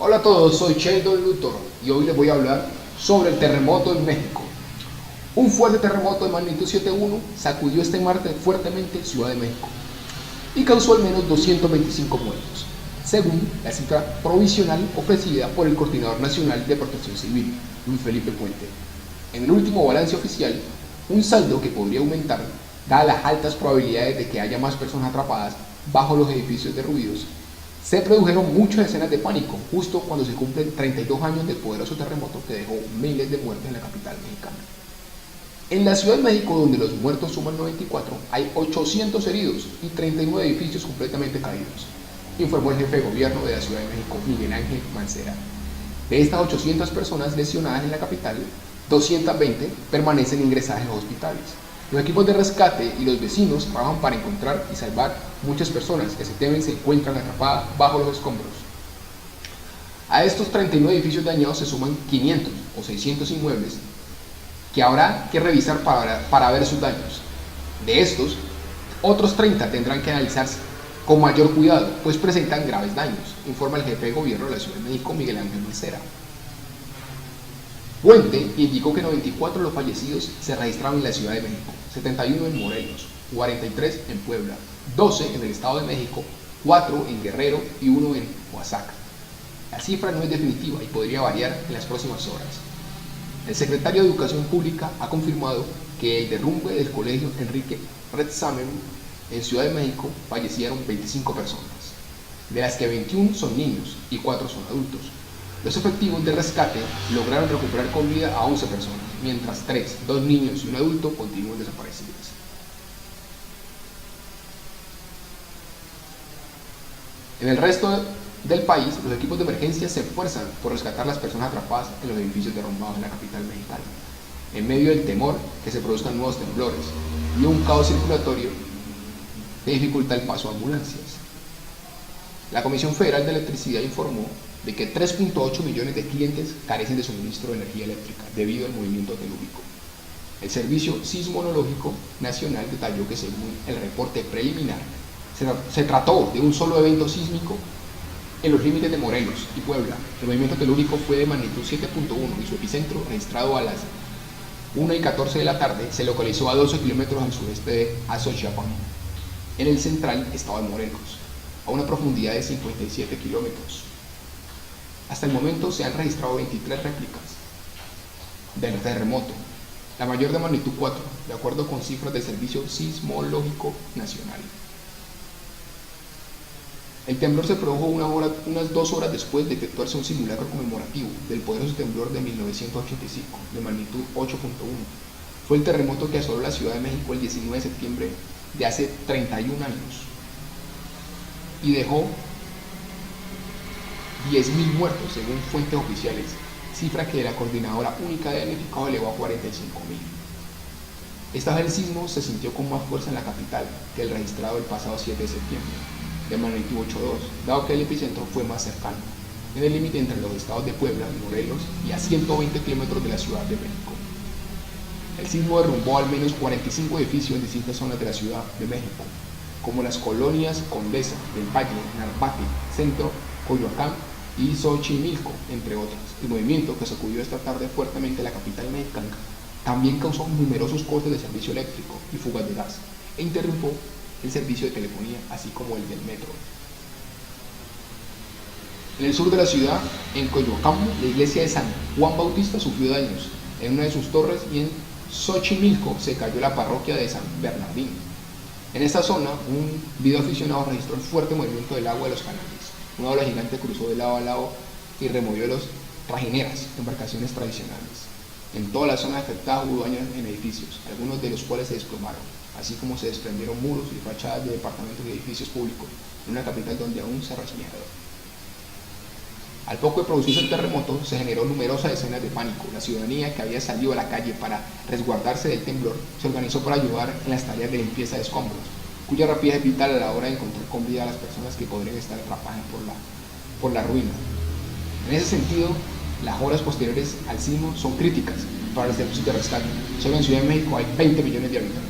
Hola a todos, soy Sheldon Luthor y hoy les voy a hablar sobre el terremoto en México. Un fuerte terremoto de magnitud 7.1 sacudió este martes fuertemente Ciudad de México y causó al menos 225 muertos, según la cifra provisional ofrecida por el Coordinador Nacional de Protección Civil, Luis Felipe Puente. En el último balance oficial, un saldo que podría aumentar, dadas las altas probabilidades de que haya más personas atrapadas bajo los edificios derruidos. Se produjeron muchas escenas de pánico justo cuando se cumplen 32 años del poderoso terremoto que dejó miles de muertes en la capital mexicana. En la Ciudad de México, donde los muertos suman 94, hay 800 heridos y 39 edificios completamente caídos, informó el jefe de gobierno de la Ciudad de México, Miguel Ángel Mancera. De estas 800 personas lesionadas en la capital, 220 permanecen ingresadas en los hospitales. Los equipos de rescate y los vecinos trabajan para encontrar y salvar muchas personas que se temen se encuentran atrapadas bajo los escombros. A estos 39 edificios dañados se suman 500 o 600 inmuebles que habrá que revisar para ver sus daños. De estos, otros 30 tendrán que analizarse con mayor cuidado, pues presentan graves daños, informa el jefe de gobierno de la Ciudad de México, Miguel Ángel Mancera. Puente indicó que 94 de los fallecidos se registraron en la Ciudad de México, 71 en Morelos, 43 en Puebla, 12 en el Estado de México, 4 en Guerrero y 1 en Oaxaca. La cifra no es definitiva y podría variar en las próximas horas. El secretario de Educación Pública ha confirmado que el derrumbe del colegio Enrique Retsamen en Ciudad de México fallecieron 25 personas, de las que 21 son niños y 4 son adultos. Los efectivos de rescate lograron recuperar con vida a 11 personas, mientras 2 niños y un adulto continúan desaparecidos. En el resto del país, los equipos de emergencia se esfuerzan por rescatar a las personas atrapadas en los edificios derrumbados en la capital mexicana, en medio del temor que se produzcan nuevos temblores y un caos circulatorio que dificulta el paso a ambulancias. La Comisión Federal de Electricidad informó de que 3.8 millones de clientes carecen de suministro de energía eléctrica debido al movimiento telúrico. El Servicio Sismológico Nacional detalló que según el reporte preliminar, se trató de un solo evento sísmico en los límites de Morelos y Puebla. El movimiento telúrico fue de magnitud 7.1 y su epicentro, registrado a las 1:14 de la tarde, se localizó a 12 kilómetros al sureste de Azochiapan, en el central estado de Morelos, a una profundidad de 57 kilómetros. Hasta el momento se han registrado 23 réplicas del terremoto, la mayor de magnitud 4, de acuerdo con cifras del Servicio Sismológico Nacional. El temblor se produjo unas 2 horas después de efectuarse un simulacro conmemorativo del poderoso temblor de 1985, de magnitud 8.1. Fue el terremoto que asoló la Ciudad de México el 19 de septiembre de hace 31 años y dejó 10.000 muertos según fuentes oficiales, cifra que la Coordinadora Única de Damnificados elevó a 45.000. Esta vez el sismo se sintió con más fuerza en la capital que el registrado el pasado 7 de septiembre, de magnitud 8.2, dado que el epicentro fue más cercano, en el límite entre los estados de Puebla y Morelos y a 120 kilómetros de la Ciudad de México. El sismo derrumbó al menos 45 edificios en distintas zonas de la Ciudad de México, como las colonias Condesa, del Valle, Narvarte, Centro, Coyoacán y Xochimilco, entre otras. El movimiento, que sacudió esta tarde fuertemente la capital mexicana, también causó numerosos cortes de servicio eléctrico y fugas de gas, e interrumpió el servicio de telefonía, así como el del metro. En el sur de la ciudad, en Coyoacán, la iglesia de San Juan Bautista sufrió daños en una de sus torres y en Xochimilco se cayó la parroquia de San Bernardino. En esta zona, un video aficionado registró el fuerte movimiento del agua de los canales. Una ola gigante cruzó de lado a lado y removió las trajineras, embarcaciones tradicionales. En toda la zona afectada hubo daños en edificios, algunos de los cuales se desplomaron, así como se desprendieron muros y fachadas de departamentos y edificios públicos, en una capital donde aún se respira. Al poco de producirse el terremoto, se generó numerosas escenas de pánico. La ciudadanía, que había salido a la calle para resguardarse del temblor, se organizó para ayudar en las tareas de limpieza de escombros, cuya rapidez es vital a la hora de encontrar con vida a las personas que podrían estar atrapadas por la ruina. En ese sentido, las horas posteriores al sismo son críticas para los servicios de rescate. Solo en Ciudad de México hay 20 millones de habitantes.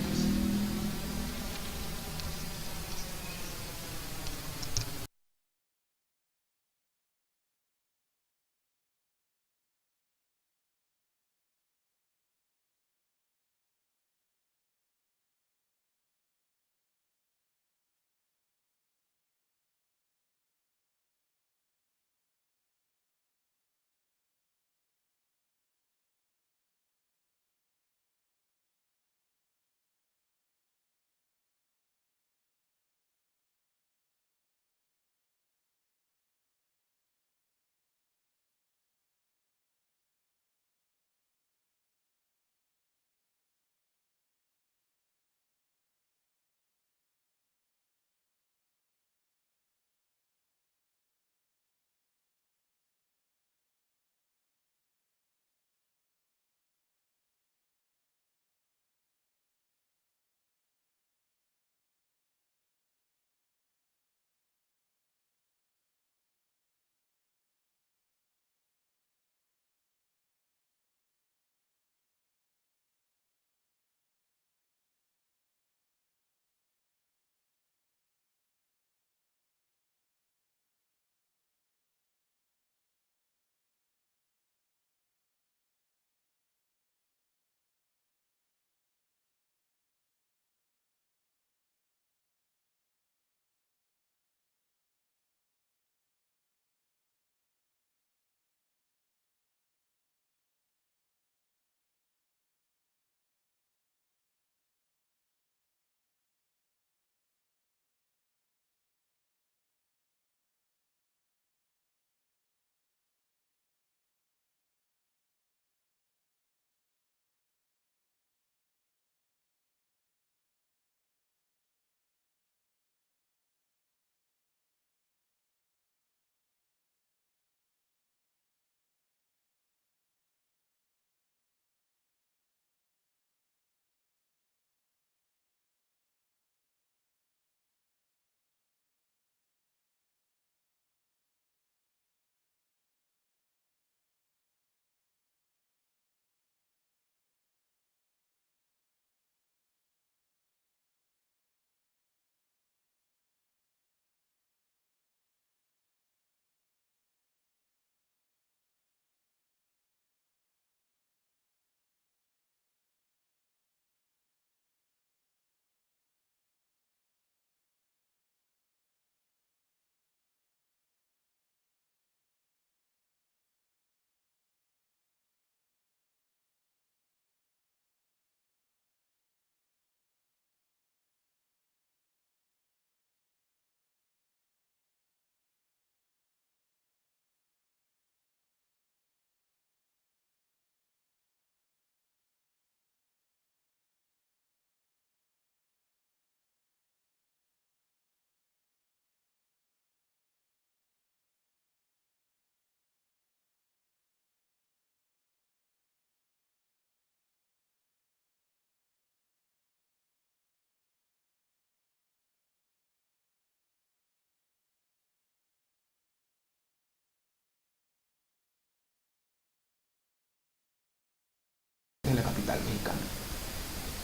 capital mexicana.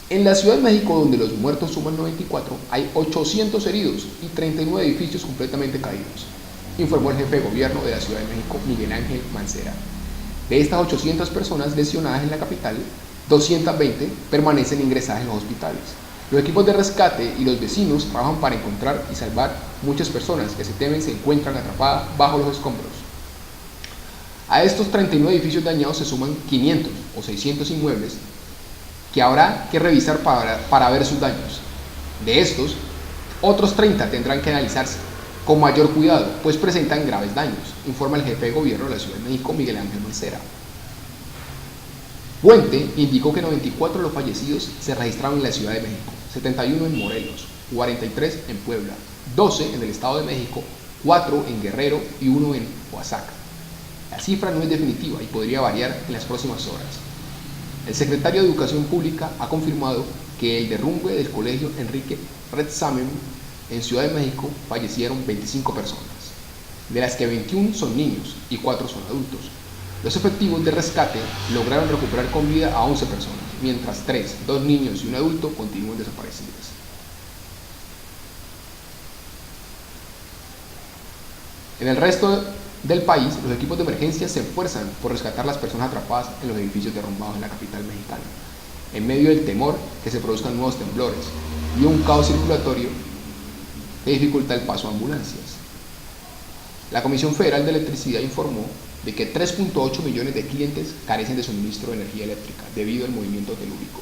En la Ciudad de México, donde los muertos suman 94, hay 800 heridos y 39 edificios completamente caídos, informó el jefe de gobierno de la Ciudad de México, Miguel Ángel Mancera. De estas 800 personas lesionadas en la capital, 220 permanecen ingresadas en los hospitales. Los equipos de rescate y los vecinos trabajan para encontrar y salvar muchas personas que se temen se encuentran atrapadas bajo los escombros. A estos 39 edificios dañados se suman 500 o 600 inmuebles que habrá que revisar para ver sus daños. De estos, otros 30 tendrán que analizarse con mayor cuidado, pues presentan graves daños, informa el jefe de gobierno de la Ciudad de México, Miguel Ángel Mancera. Puente indicó que 94 de los fallecidos se registraron en la Ciudad de México, 71 en Morelos, 43 en Puebla, 12 en el Estado de México, 4 en Guerrero y 1 en Oaxaca. La cifra no es definitiva y podría variar en las próximas horas. El secretario de Educación Pública ha confirmado que el derrumbe del colegio Enrique Retsamen en Ciudad de México fallecieron 25 personas, de las que 21 son niños y 4 son adultos. Los efectivos de rescate lograron recuperar con vida a 11 personas, mientras 2 niños y un adulto continúan desaparecidos. En el resto del país, los equipos de emergencia se esfuerzan por rescatar a las personas atrapadas en los edificios derrumbados en la capital mexicana, en medio del temor que se produzcan nuevos temblores y un caos circulatorio que dificulta el paso a ambulancias. La Comisión Federal de Electricidad informó de que 3.8 millones de clientes carecen de suministro de energía eléctrica debido al movimiento telúrico.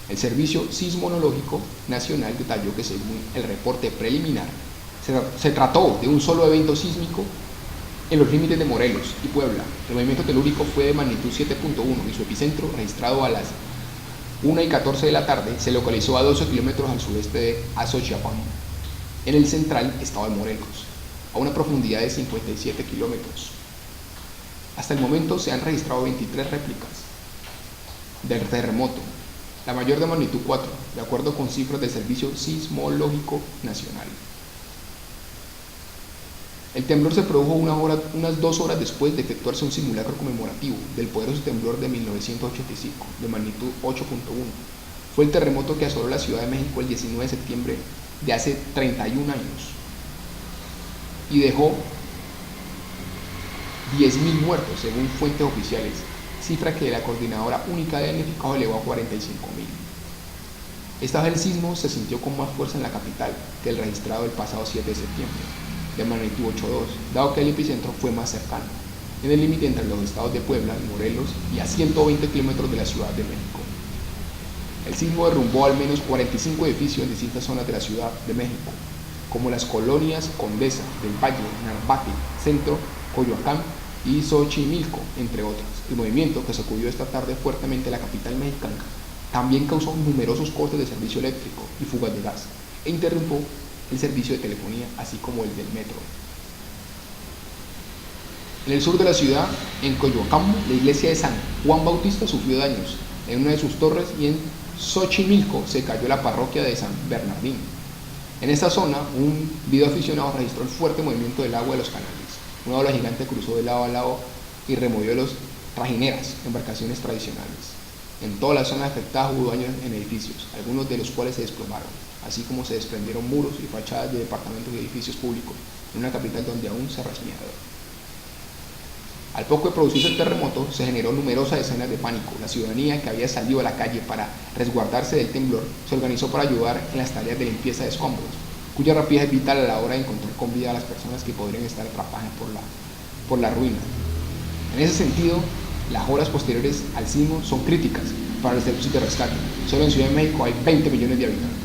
El Servicio Sismológico Nacional detalló que según el reporte preliminar, se trató de un solo evento sísmico en los límites de Morelos y Puebla. El movimiento telúrico fue de magnitud 7.1 y su epicentro, registrado a las 1:14 de la tarde, se localizó a 12 kilómetros al sureste de Azochiapan, en el central estado de Morelos, a una profundidad de 57 kilómetros. Hasta el momento se han registrado 23 réplicas del terremoto, la mayor de magnitud 4, de acuerdo con cifras del Servicio Sismológico Nacional. El temblor se produjo unas 2 horas después de efectuarse un simulacro conmemorativo del poderoso temblor de 1985, de magnitud 8.1. Fue el terremoto que asoló la Ciudad de México el 19 de septiembre de hace 31 años y dejó 10.000 muertos, según fuentes oficiales, cifra que la Coordinadora Única de Damnificados elevó a 45.000. Esta vez el sismo se sintió con más fuerza en la capital que el registrado el pasado 7 de septiembre, de magnitud 8.2, dado que el epicentro fue más cercano, en el límite entre los estados de Puebla y Morelos y a 120 kilómetros de la Ciudad de México. El sismo derrumbó al menos 45 edificios en distintas zonas de la Ciudad de México, como las colonias Condesa, del Valle, Narvarte, Centro, Coyoacán y Xochimilco, entre otras. El movimiento, que sacudió esta tarde fuertemente la capital mexicana, también causó numerosos cortes de servicio eléctrico y fugas de gas, e interrumpió el servicio de telefonía, así como el del metro. En el sur de la ciudad, en Coyoacán, la iglesia de San Juan Bautista sufrió daños en una de sus torres y en Xochimilco se cayó la parroquia de San Bernardín. En esta zona, un videoaficionado registró el fuerte movimiento del agua de los canales. Una ola gigante cruzó de lado a lado y removió las trajineras, embarcaciones tradicionales. En toda la zona afectada hubo daños en edificios, algunos de los cuales se desplomaron, así como se desprendieron muros y fachadas de departamentos y edificios públicos, en una capital donde aún se respira. Al poco de producirse el terremoto, se generó numerosas escenas de pánico. La ciudadanía, que había salido a la calle para resguardarse del temblor, se organizó para ayudar en las tareas de limpieza de escombros, cuya rapidez es vital a la hora de encontrar con vida a las personas que podrían estar atrapadas por la ruina. En ese sentido, las horas posteriores al sismo son críticas para los servicios de rescate. Solo en Ciudad de México hay 20 millones de habitantes.